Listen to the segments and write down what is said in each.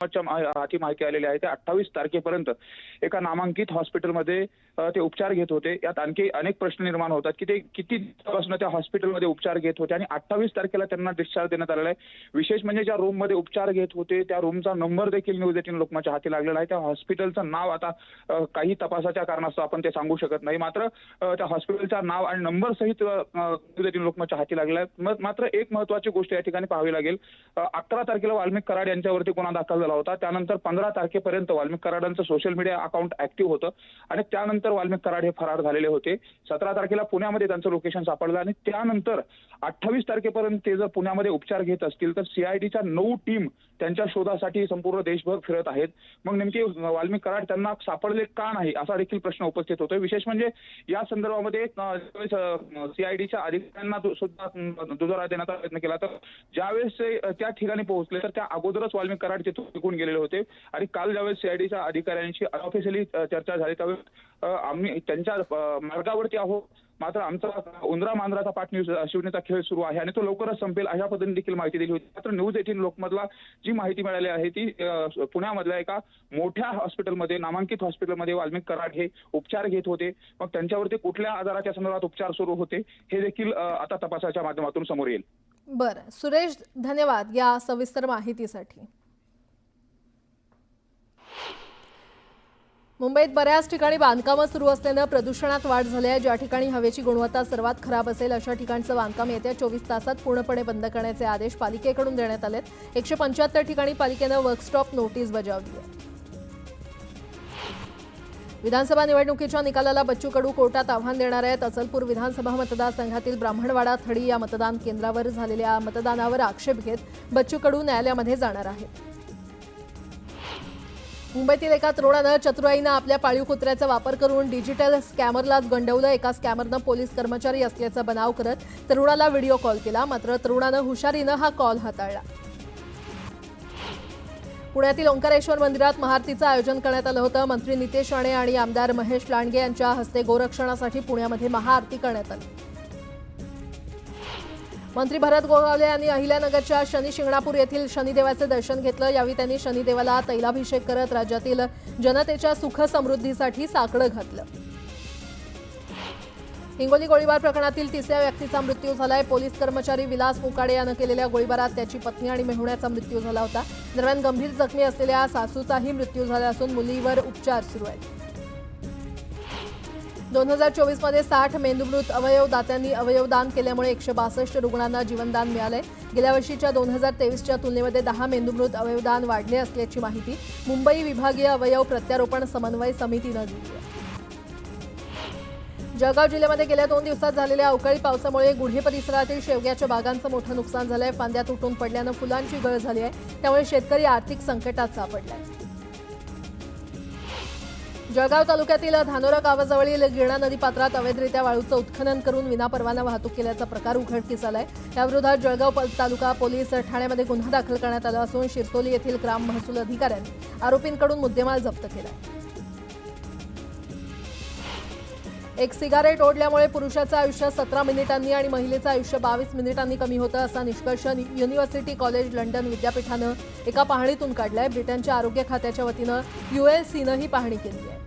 हाती माहिती आलेली आहे ते 28 तारखेपर्यंत एका नामांकित हॉस्पिटलमध्ये ते उपचार घेत होते। यात आणखी अनेक प्रश्न निर्माण होतात की ते किती दिवसापासून त्या हॉस्पिटलमध्ये उपचार घेत होते आणि 28 तारखेला त्यांना डिस्चार्ज देण्यात आलेला आहे। विशेष म्हणजे ज्या रूममध्ये उपचार घेत होते त्या रूमचा नंबर देखील न्यूज 18 लोकमतच्या हाती लागलेला आहे। त्या हॉस्पिटलचं नाव आता काही तपासाच्या कारणास्तव आपण ते सांगू शकत नाही, मात्र त्या हॉस्पिटलचं नाव आणि नंबर सहित न्यूज 18 लोकमतच्या हाती लागलेला आहे। मात्र एक महत्त्वाची गोष्ट या ठिकाणी पाहावी लागेल, 11 तारखेला वाल्मिक कराड यांच्यावरती गुन्हा दाखल झाला होता। त्यानंतर 15 तारखेपर्यंत वाल्मिक कराडांचं सोशल मीडिया अकाउंट ऍक्टिव्ह होतं आणि त्यानंतर वाल्मिक कराड हे फरार झालेले होते। 17 तारखेला पुण्यामध्ये त्यांचं लोकेशन सापडलं आणि त्यानंतर 28 तारखेपर्यंत ते जर पुण्यामध्ये उपचार घेत असतील तर सीआयडीच्या 9 टीम त्यांच्या शोधासाठी संपूर्ण देशभर फिरत आहेत। मग नेमके वाल्मिक कराड त्यांना सापडले का नाही असा देखील प्रश्न उपस्थित होतोय। विशेष म्हणजे या संदर्भामध्ये सीआयडीच्या अधिकाऱ्यांना सुद्धा दुजोरा देण्याचा प्रयत्न केला, तर ज्यावेळेस त्या ठिकाणी पोहोचले तर त्या अगोदरच वाल्मिक कराड तिथून निघून गेलेले होते आणि काल ज्यावेळेस सीआयडीच्या अधिकाऱ्यांशी अनऑफिशियली चर्चा झाली त्यावेळेस आम्ही त्यांच्या मार्गावरती आहोत, मात्र आमचा उंदरा मांजराचा पाठ शिवण्याचा खेळ सुरू आहे आणि तो लवकरच संपेल अशा पद्धतीने देखील माहिती दिली होती। मात्र न्यूज 18 लोकमतला जी माहिती मिळाली आहे ती पुण्यामधल्या एका मोठ्या हॉस्पिटलमध्ये, नामांकित हॉस्पिटलमध्ये वाल्मिक कराड हे उपचार घेत होते। मग त्यांच्यावरती कुठल्या आजाराच्या संदर्भात उपचार सुरू होते हे देखील आता तपासाच्या माध्यमातून समोर येईल। बरं सुरेश, धन्यवाद या सविस्तर माहितीसाठी। मुंबईत बऱ्याच ठिकाणी बांधकामं सुरू असल्यानं प्रदूषणात वाढ झाली आहे। ज्या ठिकाणी हवेची गुणवत्ता सर्वात खराब असेल अशा ठिकाणचं बांधकाम येत्या 24 तासात पूर्णपणे बंद करण्याचे आदेश पालिकेकडून देण्यात आलेत। 175 ठिकाणी पालिकेनं वर्कस्टॉप नोटीस बजावली आहे। विधानसभा निवडणुकीच्या निकालाला बच्चू कडू कोर्टात आव्हान देणार आहेत। अचलपूर विधानसभा मतदारसंघातील ब्राह्मणवाडा थडी या मतदान केंद्रावर झालेल्या मतदानावर आक्षेप घेत बच्चू कडू न्यायालयामध्ये जाणार आहेत। मुंबईतील एका तरुणानं चतुराईनं आपल्या पाळीव कुत्र्याचा वापर करून डिजिटल स्कॅमरलाच गंडवलं। एका स्कॅमरनं पोलीस कर्मचारी असल्याचा बनाव करत तरुणाला व्हिडिओ कॉल केला, मात्र तरुणानं हुशारीनं हा कॉल हाताळला। पुण्यातील ओंकारेश्वर मंदिरात महाआरतीचं आयोजन करण्यात आलं होतं। मंत्री नितेश राणे आणि आमदार महेश लांडगे यांच्या हस्ते गोरक्षणासाठी पुण्यामध्ये महाआरती करण्यात आली। मंत्री भरत गोगावले यांनी अहिल्यानगरच्या शनी शिंगणापूर येथील शनिदेवाचे दर्शन घेतलं। यावेळी त्यांनी शनिदेवाला तैलाभिषेक करत राज्यातील जनतेच्या सुख समृद्धीसाठी साकडं घातलं। हिंगोली गोळीबार प्रकरणातील 3ऱ्या व्यक्तीचा मृत्यू झालाय। पोलीस कर्मचारी विलास मुकाडे यानं केलेल्या गोळीबारात त्याची पत्नी आणि मेहुण्याचा मृत्यू झाला होता। दरम्यान गंभीर जखमी असलेल्या सासूचाही मृत्यू झाला असून मुलीवर उपचार सुरू आहेत। 2024 मध्ये 60 मेंदूमृत अवयव दात्यांनी अवयवदान केल्यामुळे 162 रुग्णांना जीवनदान मिळालंय। गेल्या वर्षीच्या 2023च्या तुलनेमध्ये 10 मेंदूमृत अवयवदान वाढले असल्याची माहिती मुंबई विभागीय अवयव प्रत्यारोपण समन्वय समितीनं दिली आहे। जळगाव जिल्ह्यामध्ये गेल्या 2 दिवसात झालेल्या अवकाळी पावसामुळे गुढे परिसरातील शेवग्याच्या बागांचं मोठं नुकसान झालंय। फांद्या तुटून पडल्यानं फुलांची गळ झाली आहे, त्यामुळे शेतकरी आर्थिक संकटात सापडलाय। जळगाव तालुक्यातील धानोरा गावाजवळील गिरणा नदी पात्रात अवैधरित्या वाळूचं उत्खनन करून विनापरवाना वाहतूक केल्याचा प्रकार उघडकीस आलाय। याविरोधात जळगाव तालुका पोलीस ठाण्यामध्ये गुन्हा दाखल करण्यात आला असून शिरसोली येथील ग्राम महसूल अधिकाऱ्यांनी आरोपींकडून मुद्देमाल जप्त केला। एक सिगारेट ओढल्यामुळे पुरुषाचं आयुष्य 17 मिनिटांनी आणि महिलेचं आयुष्य 22 मिनिटांनी कमी होतं असा निष्कर्ष युनिव्हर्सिटी कॉलेज लंडन विद्यापीठानं एका पाहणीतून काढलाय। ब्रिटनच्या आरोग्य खात्याच्या वतीनं ULCनं ही पाहणी केली आहे।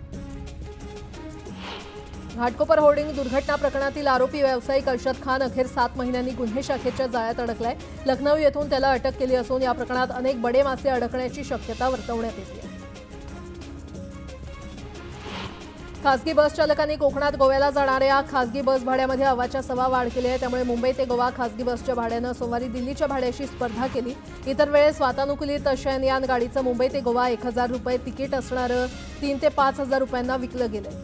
घाटकोपर होर्डिंग दुर्घटना प्रकरणातील आरोपी व्यावसायिक अर्शद खान अखेर 7 महिन्यांनी गुन्हे शाखेच्या जाळ्यात अडकलाय। लखनौ येथून त्याला अटक केली असून या प्रकरणात अनेक बडे मासे अडकण्याची शक्यता वर्तवण्यात येते। खासगी बस चालकांनी कोकणात गोव्याला जाणाऱ्या खासगी बस भाड्यामध्ये अवाच्या सवा वाढ केली आहे। त्यामुळे मुंबई ते गोवा खासगी बसच्या भाड्यानं सोमवारी दिल्लीच्या भाड्याशी स्पर्धा केली। इतर वेळेस वातानुकूलित शयनयान गाडीचं मुंबई ते गोवा 1000 रुपये तिकीट असणारं 3 ते 5000 रुपयांना विकलं गेलं।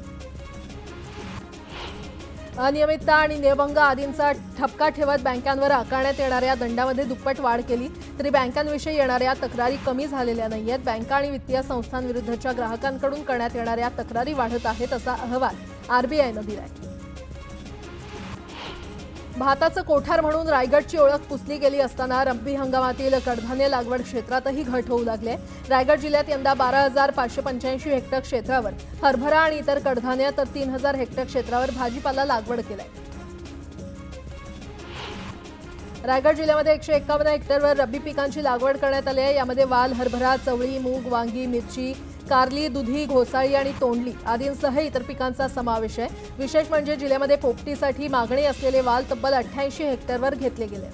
अनियमितता आणि नियमभंग आदींचा ठपका ठेवत बँकांवर आकारण्यात येणाऱ्या दंडामध्ये दुप्पट वाढ केली तरी बँकांविषयी येणाऱ्या तक्रारी कमी झालेल्या नाहीयेत। बँका आणि वित्तीय संस्थांविरुद्धच्या ग्राहकांकडून करण्यात येणाऱ्या तक्रारी वाढत आहेत असा अहवाल RBIनं दिलाय। भाताचं कोठार म्हणून रायगडची ओळख पुसली गेली असताना रब्बी हंगामातील कडधान्य लागवड क्षेत्रातही घट होऊ लागली आहे। रायगड जिल्ह्यात यंदा 12,585 हेक्टर क्षेत्रावर हरभरा आणि इतर कडधान्य तर 3,000 हेक्टर क्षेत्रावर भाजीपाला लागवड केलाय। रायगड जिल्ह्यामध्ये 151 हेक्टरवर रब्बी पिकांची लागवड करण्यात आली आहे। यामध्ये वाल, हरभरा, चवळी, मूग, वांगी, मिरची, कारली, दुधी, घोसाळी आणि तोंडली आदींसह इतर पिकांचा समावेश आहे। विशेष म्हणजे जिल्ह्यामध्ये पोपटीसाठी मागणी असलेले वाल तब्बल 88 हेक्टरवर घेतले गेले।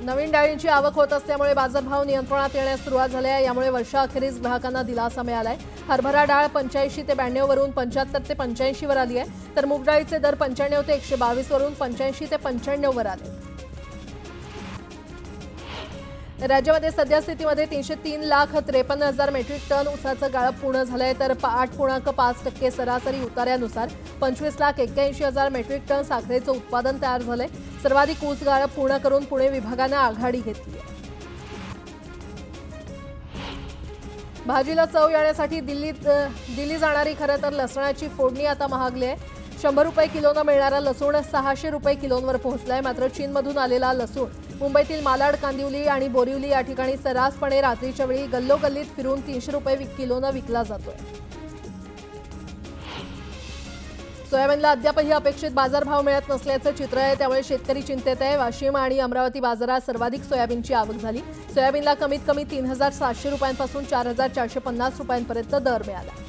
नवीन डाळींची आवक होत असल्यामुळे बाजारभाव नियंत्रणात येण्यास सुरुवात झाली आहे। यामुळे वर्षाअखेरीस ग्राहकांना दिलासा मिळालाय। हरभरा डाळ 85 ते 92 वरून 75 ते 85 वर आली आहे, तर मूग डाळीचे दर 95 ते 122 वरून 85 ते 95 वर आले। राज्यामध्ये सध्या स्थितीमध्ये 303,53,000 मेट्रिक टन ऊसाचं गाळप पूर्ण झालंय, तर 8.5% सरासरी उतार्यानुसार 25,81,000 मेट्रिक टन साखरेचं उत्पादन तयार झालंय। सर्वाधिक ऊस गाळप पूर्ण करून पुणे विभागानं आघाडी घेतली आहे। भाजीला चव येण्यासाठी दिल्ली जाणारी खरं तर लसणाची फोडणी आता महागली आहे। 100 रुपये किलोनं मिळणारा लसूण 600 रुपये किलोंवर पोहोचलाय। मात्र चीनमधून आलेला लसूण मुंबईतील मालाड, कांदिवली आणि बोरिवली या ठिकाणी सर्रासपणे रात्रीच्या वेळी गल्लोगल्लीत फिरून 300 रुपये किलोनं विकला जातोय। सोयाबीनला अद्यापही अपेक्षित बाजारभाव मिळत नसल्याचं चित्र आहे, त्यामुळे शेतकरी चिंतेत आहे। वाशिम आणि अमरावती बाजारात सर्वाधिक सोयाबीनची आवक झाली। सोयाबीनला कमीत कमी 3,700 रुपयांपासून 4,450 रुपयांपर्यंत दर मिळाला।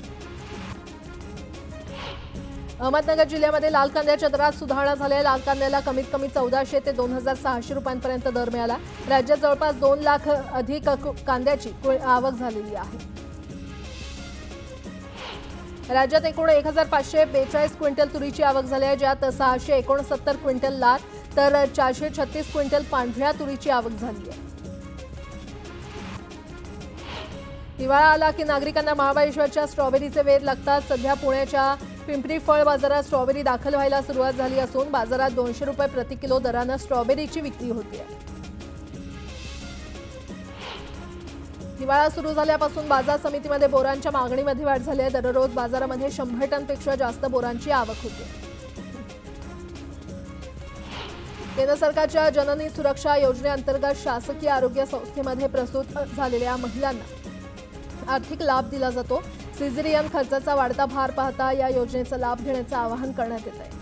अहमदनगर जिल्ह्यामध्ये लाल कांद्याच्या दरात सुधारणा झाली आहे। लाल कांद्याला कमीत कमी 1,400 ते 2,600 रुपयांपर्यंत दर मिळाला। राज्यात जवळपास 2 लाख अधिक कांद्याची आवक झालेली आहे। राज्यात एकूण 1,542 क्विंटल तुरीची आवक झाली आहे, ज्यात 669 क्विंटल लाल तर 436 क्विंटल पांढऱ्या तुरीची आवक झाली आहे। हिवाळा आला की नागरिकांना महाबळेश्वरच्या स्ट्रॉबेरीचे वेध लागतात। सध्या पुण्याच्या पिंपरी फळ बाजारात स्ट्रॉबेरी दाखल व्हायला सुरुवात झाली असून बाजारात 200 रुपये प्रति किलो दरानं स्ट्रॉबेरीची विक्री होते। हिवाळा सुरू झाल्यापासून बाजार समितीमध्ये बोरांच्या मागणीमध्ये वाढ झाली आहे। दररोज बाजारामध्ये 100 टनपेक्षा जास्त बोरांची आवक होते। केंद्र सरकारच्या जननी सुरक्षा योजनेअंतर्गत शासकीय आरोग्य संस्थेमध्ये प्रसूत झालेल्या महिलांना आर्थिक लाभ दिला जातो। सिझेरियन खर्चाचा वाढता भार पाहता या योजनेचा लाभ घेण्याचं आवाहन करण्यात येत आहे।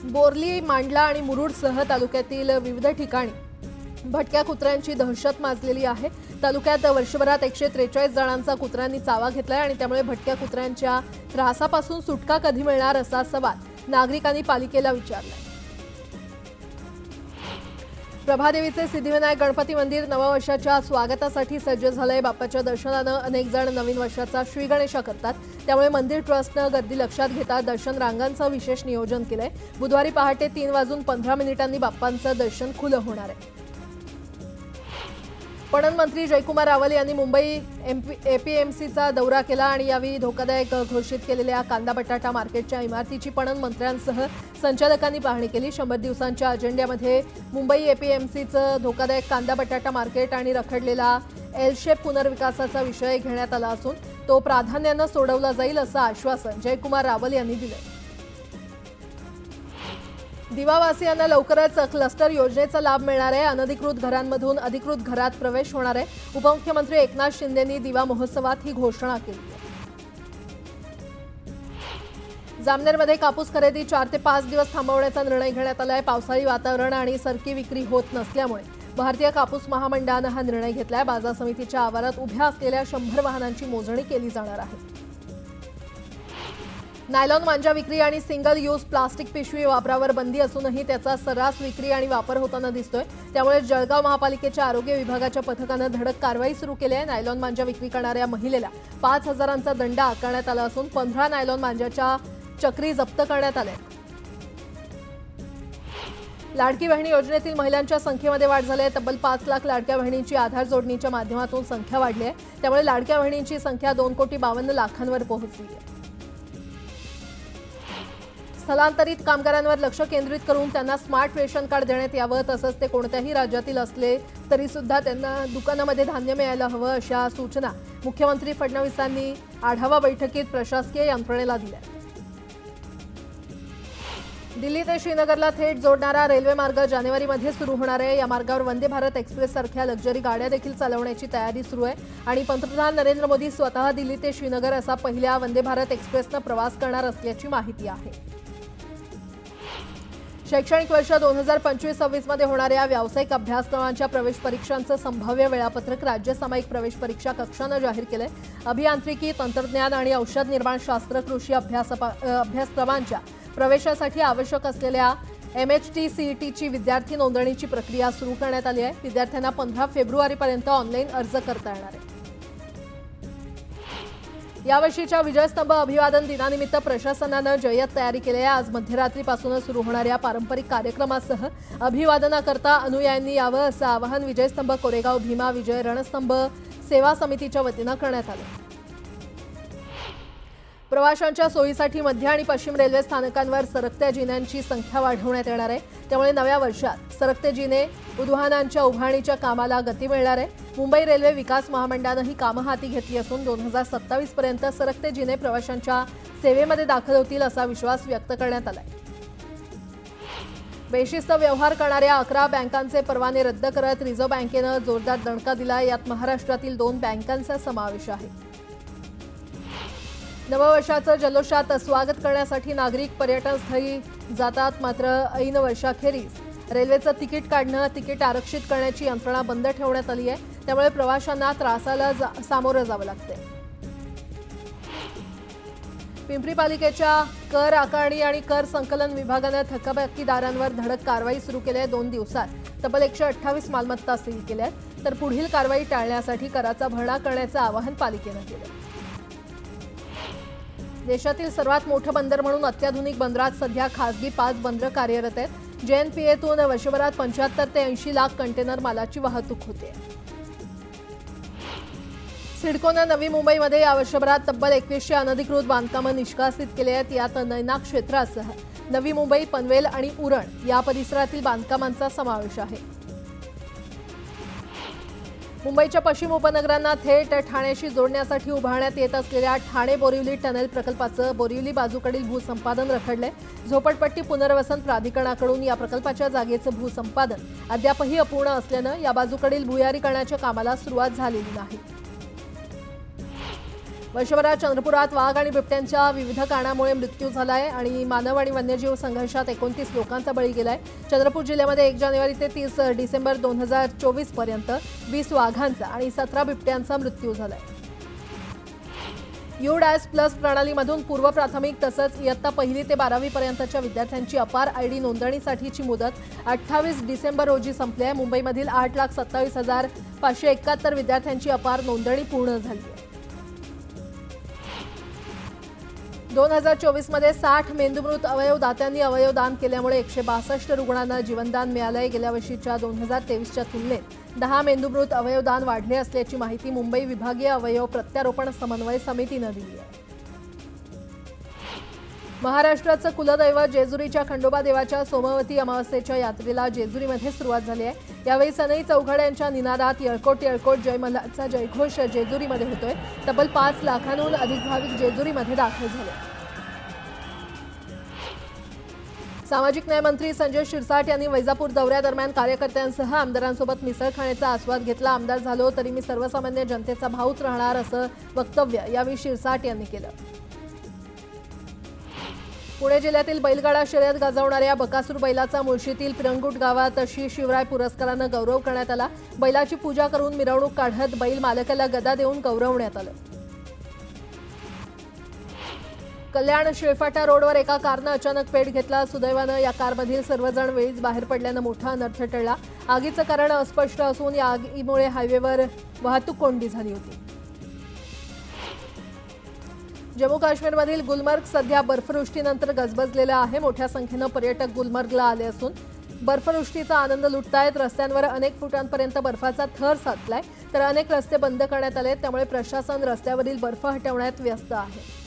बोरली, मांडला आणि मुरुडसह तालुक्यातील विविध ठिकाणी भटक्या कुत्र्यांची दहशत माजलेली आहे। तालुक्यात वर्षभरात 143 जणांचा कुत्र्यांनी चावा घेतलाय आणि त्यामुळे भटक्या कुत्र्यांच्या त्रासापासून सुटका कधी मिळणार असा सवाल नागरिकांनी पालिकेला विचारलाय। प्रभादेवीचे सिद्धिविनायक गणपती मंदिर नववर्षाच्या स्वागतासाठी सज्ज झालंय। बाप्पाच्या दर्शनानं अनेक जण नवीन वर्षाचा श्रीगणेशा करतात, त्यामुळे मंदिर ट्रस्टनं गर्दी लक्षात घेता दर्शन रांगांचं विशेष नियोजन केलंय। बुधवारी पहाटे 3:15 बाप्पांचं दर्शन खुलं होणार आहे। पणन मंत्री जयकुमार रावल यांनी मुंबई एपीएमसीचा दौरा केला आणि यावेळी धोकादायक घोषित केलेल्या कांदा बटाटा मार्केटच्या इमारतीची पणन मंत्र्यांसह संचालकांनी पाहणी केली। 100 दिवसांच्या अजेंड्यामध्ये मुंबई एपीएमसीचं धोकादायक कांदा बटाटा मार्केट आणि रखडलेला एल शेप पुनर्विकासाचा विषय घेण्यात आला असून तो प्राधान्यानं सोडवला जाईल असं आश्वासन जयकुमार रावल यांनी दिलं। दिवावासियांना लवकरच क्लस्टर योजनेचा लाभ मिळणार आहे। अनधिकृत घरांमधून अधिकृत घरात प्रवेश होणार आहे। उपमुख्यमंत्री एकनाथ शिंदेंनी दिवा महोत्सवात ही घोषणा केली आहे। जामनेरमध्ये कापूस खरेदी 4 ते 5 दिवस थांबवण्याचा निर्णय घेण्यात आला आहे। पावसाळी वातावरण आणि सरकी विक्री होत नसल्यामुळे भारतीय कापूस महामंडळानं हा निर्णय घेतलाय। बाजार समितीच्या आवारात उभ्या असलेल्या 100 वाहनांची मोजणी केली जाणार आहे। नायलॉन मांजा विक्री आणि सिंगल यूज प्लास्टिक पिशवी वापरावर बंदी असूनही त्याचा सर्रास विक्री आणि वापर होताना दिसतोय, त्यामुळे जळगाव महापालिकेच्या आरोग्य विभागाच्या पथकानं धडक कारवाई सुरू केली आहे। नायलॉन मांजा विक्री करणाऱ्या महिलेला 5,000चा दंड आकारण्यात आला असून 15 नायलॉन मांजाच्या चक्री जप्त करण्यात आल्या। लाडकी बहिणी योजनेतील महिलांच्या संख्येमध्ये वाढ झाली आहे। तब्बल 5 लाख लाडक्या बहिणींची आधार जोडणीच्या माध्यमातून संख्या वाढली आहे, त्यामुळे लाडक्या बहिणींची संख्या 2,52,00,000 पोहोचली आहे। स्थलांतरित कामगारांवर लक्ष केंद्रित करून त्यांना स्मार्ट रेशन कार्ड देण्यात यावं, तसंच ते कोणत्याही राज्यातील असले तरी सुद्धा त्यांना दुकानामध्ये धान्य मिळायला हवं, अशा सूचना मुख्यमंत्री फडणवीसांनी आढावा बैठकीत प्रशासकीय यंत्रणेला दिल्या. दिल्ली ते श्रीनगरला थेट जोडणारा रेल्वे मार्ग जानेवारीमध्ये सुरू होणार आहे. या मार्गावर वंदे भारत एक्सप्रेस सारख्या लक्झरी गाड्या देखील चालवण्याची तयारी सुरू आहे आणि पंतप्रधान नरेंद्र मोदी स्वतः दिल्ली ते श्रीनगर असा पहिल्या वंदे भारत एक्सप्रेसनं प्रवास करणार असल्याची माहिती आहे. शैक्षणिक वर्ष 2025-26 मध्ये होणाऱ्या व्यावसायिक अभ्यासक्रमांच्या प्रवेश परीक्षांचं संभाव्य वेळापत्रक राज्य सामायिक प्रवेश परीक्षा कक्षानं जाहीर केलंय. अभियांत्रिकी, तंत्रज्ञान आणि औषध निर्माण शास्त्र, कृषी अभ्यासक्रमांच्या प्रवेशासाठी आवश्यक असलेल्या MHT-CETची विद्यार्थी नोंदणीची प्रक्रिया सुरू करण्यात आली आहे. विद्यार्थ्यांना 15 फेब्रुवारीपर्यंत ऑनलाईन अर्ज करता येणार आहे. यावर्षीच्या विजयस्तंभ अभिवादन दिनानिमित्त प्रशासनानं जय्यत तयारी केली आहे. आज मध्यरात्रीपासूनच सुरू होणाऱ्या पारंपरिक कार्यक्रमासह अभिवादनाकरता अनुयायांनी यावं असं आवाहन विजयस्तंभ कोरेगाव भीमा विजय रणस्तंभ सेवा समितीच्या वतीनं करण्यात आलं. प्रवाशांच्या सोयीसाठी मध्य आणि पश्चिम रेल्वे स्थानकांवर सरकत्या जिन्यांची संख्या वाढवण्यात येणार आहे. त्यामुळे नव्या वर्षात सरकते जिने उद्वाहनांच्या उभारणीच्या कामाला गती मिळणार आहे. मुंबई रेल्वे विकास महामंडळानं ही कामं हाती घेतली असून 2027 पर्यंत सरकते जिने प्रवाशांच्या सेवेमध्ये दाखल होतील असा विश्वास व्यक्त करण्यात आलाय. बेशिस्त व्यवहार करणाऱ्या 11 बँकांचे परवाने रद्द करत रिझर्व्ह बँकेनं जोरदार दणका दिला. यात महाराष्ट्रातील 2 बँकांचा समावेश आहे. नववर्षाचं जल्लोषात स्वागत करण्यासाठी नागरिक पर्यटनस्थळी जातात. मात्र ऐन वर्षाखेरीज रेल्वेचं तिकीट काढणं, तिकीट आरक्षित करण्याची यंत्रणा बंद ठेवण्यात आली आहे. त्यामुळे प्रवाशांना त्रासाला सामोरं जावं लागतंय. पिंपरी पालिकेच्या कर आकारणी आणि कर संकलन विभागानं थकबाकीदारांवर धडक कारवाई सुरू केली आहे. 2 दिवसात तब्बल 128 मालमत्ता सील केल्या आहेत. तर पुढील कारवाई टाळण्यासाठी कराचा भरणा करण्याचं आवाहन पालिकेनं केलं. देशातील सर्वात मोठं बंदर म्हणून अत्याधुनिक बंदरात सध्या खासगी 5 बंदरं कार्यरत आहेत. JNPAतून वर्षभरात 75 ते 80 लाख कंटेनर मालाची वाहतूक होते. सिडकोनं नवी मुंबईमध्ये या वर्षभरात तब्बल 2100 अनधिकृत बांधकामं निष्कासित केली आहेत. यात नैना क्षेत्रासह नवी मुंबई, पनवेल आणि उरण या परिसरातील बांधकामांचा समावेश आहे. मुंबईच्या पश्चिम उपनगरांना थेट ठाण्याशी जोडण्यासाठी उभारण्यात येत असलेल्या ठाणे बोरिवली टनेल प्रकल्पाचं बोरिवली बाजूकडील भूसंपादन रखडलंय. झोपडपट्टी पुनर्वसन प्राधिकरणाकडून या प्रकल्पाच्या जागेचं भूसंपादन अद्यापही अपूर्ण असल्यानं या बाजूकडील भुयारीकरणाच्या कामाला सुरुवात झालेली नाही. वर्षभरात चंद्रपुरात वाघ आणि बिबट्यांच्या विविध कारणामुळे मृत्यू झालाय आणि मानव आणि वन्यजीव संघर्षात 29 लोकांचा बळी गेलाय. चंद्रपूर जिल्ह्यामध्ये 1 जानेवारी ते 30 डिसेंबर 2024 पर्यंत 20 वाघांचा आणि 17 बिबट्यांचा मृत्यू झालाय. UDAS+ प्रणालीमधून पूर्व प्राथमिक तसंच इयत्ता 1ली ते 12वी पर्यंतच्या विद्यार्थ्यांची अपार ID नोंदणीसाठीची मुदत 28 डिसेंबर रोजी संपली आहे. मुंबईमधील 8,27,571 विद्यार्थ्यांची अपार नोंदणी पूर्ण झाली आहे. 2024 मध्ये 60 मेंदूमृत अवयवदात्यांनी अवयवदान केल्यामुळे 162 रुग्णांना जीवनदान मिळालंय. गेल्या वर्षीच्या 2023च्या तुलनेत 10 मेंदूमृत अवयवदान वाढले असल्याची माहिती मुंबई विभागीय अवयव प्रत्यारोपण समन्वय समितीनं दिली आहे. महाराष्ट्राचं कुलदैवत जेजुरीच्या खंडोबा देवाच्या सोमवती अमावस्येच्या यात्रेला जेजुरीमध्ये सुरुवात झाली आहे. यावेळी सनई चौघड यांच्या निनादात येळकोट येळकोट जय मल्हारचा जयघोष जेजुरीमध्ये होतोय. तब्बल 5 लाखांहून अधिक भाविक जेजुरीमध्ये दाखल झाले. सामाजिक न्याय मंत्री संजय शिरसाट यांनी वैजापूर दौऱ्यादरम्यान कार्यकर्त्यांसह आमदारांसोबत मिसळ खाण्याचा आस्वाद घेतला. आमदार झालो तरी मी सर्वसामान्य जनतेचा भाऊच राहणार असं वक्तव्य यावेळी शिरसाट यांनी केलं. पुणे जिल्ह्यातील बैलगाडा शर्यत गाजवणाऱ्या बकासूर बैलाचा मुळशीतील पिरंगुट गावात श्री शिवराय पुरस्कारानं गौरव करण्यात आला. बैलाची पूजा करून मिरवणूक काढत बैल मालकाला गदा देऊन गौरवण्यात आलं. कल्याण शिळफाटा रोडवर एका कारनं अचानक पेट घेतला. सुदैवानं या कारमधील सर्वजण वेळीच बाहेर पडल्यानं मोठा अनर्थ टळला. आगीचं कारण अस्पष्ट असून या आगीमुळे हायवेवर वाहतूक कोंडी झाली होती. जम्मू काश्मीरमधील गुलमर्ग सध्या बर्फवृष्टीनंतर गजबजलेलं आहे. मोठ्या संख्येनं पर्यटक गुलमर्गला आले असून बर्फवृष्टीचा आनंद लुटतायत. रस्त्यांवर अनेक फुटांपर्यंत बर्फाचा थर साचलाय तर अनेक रस्ते बंद करण्यात आले. त्यामुळे प्रशासन रस्त्यावरील बर्फ हटवण्यात व्यस्त आहे.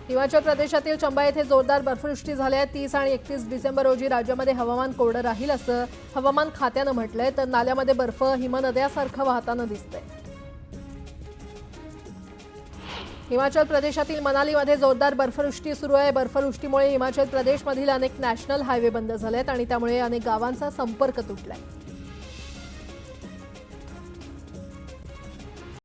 हिमाचल प्रदेशातील चंबा येथे जोरदार बर्फवृष्टी झाली आहे. 30 आणि 31 डिसेंबर रोजी राज्यामध्ये हवामान कोरडं राहील असं हवामान खात्यानं म्हटलंय. तर नाल्यामध्ये बर्फ हिमनद्यासारखं वाहताना दिसतंय. हिमाचल प्रदेशातील मनालीमध्ये जोरदार बर्फवृष्टी सुरू आहे. बर्फवृष्टीमुळे हिमाचल प्रदेशमधील अनेक नॅशनल हायवे बंद झालेत आणि त्यामुळे अनेक गावांचा संपर्क तुटलाय.